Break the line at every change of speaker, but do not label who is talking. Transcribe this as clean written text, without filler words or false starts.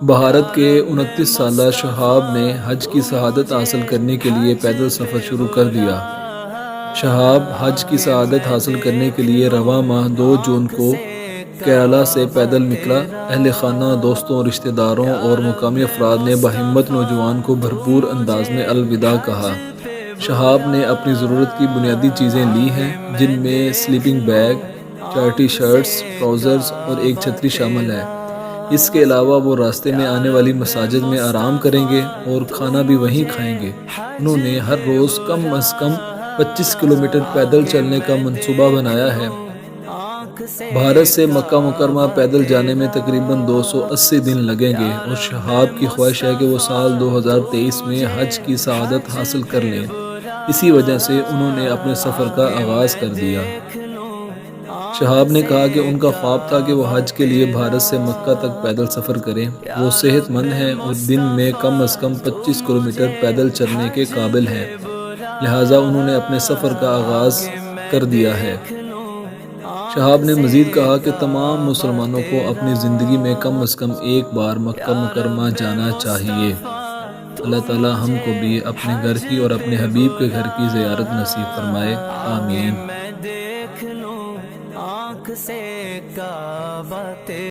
بھارت کے 29 سالہ شہاب نے حج کی شہادت حاصل کرنے کے لیے پیدل سفر شروع کر دیا۔ شہاب حج کی شہادت حاصل کرنے کے لیے رواں ماہ 2 جون کو کیرالہ سے پیدل نکلا۔ اہل خانہ، دوستوں، رشتہ داروں اور مقامی افراد نے باہمت نوجوان کو بھرپور انداز میں الوداع کہا۔ شہاب نے اپنی ضرورت کی بنیادی چیزیں لی ہیں، جن میں sleeping bag, 4 T shirts, trousers اور ایک چھتری شامل ہے۔ اس کے علاوہ وہ راستے میں آنے والی مساجد میں آرام کریں گے اور کھانا بھی وہیں کھائیں گے۔ انہوں نے ہر روز کم از کم 25 کلومیٹر پیدل چلنے کا منصوبہ بنایا ہے۔ بھارت سے مکہ مکرمہ پیدل جانے میں تقریباً 280 دن لگیں گے اور شہاب کی خواہش ہے کہ وہ سال 2023 میں حج کی سعادت حاصل کر لیں۔ اسی وجہ سے انہوں نے اپنے سفر کا آغاز کر دیا۔ شہاب نے کہا کہ ان کا خواب تھا کہ وہ حج کے لیے بھارت سے مکہ تک پیدل سفر کریں۔ وہ صحت مند ہیں اور دن میں کم از کم 25 کلومیٹر پیدل چلنے کے قابل ہیں، لہٰذا انہوں نے اپنے سفر کا آغاز کر دیا ہے۔ شہاب نے مزید کہا کہ تمام مسلمانوں کو اپنی زندگی میں کم از کم ایک بار مکہ مکرمہ جانا چاہیے۔ اللہ تعالی ہم کو بھی اپنے گھر کی اور اپنے حبیب کے گھر کی زیارت نصیب فرمائے، آمین۔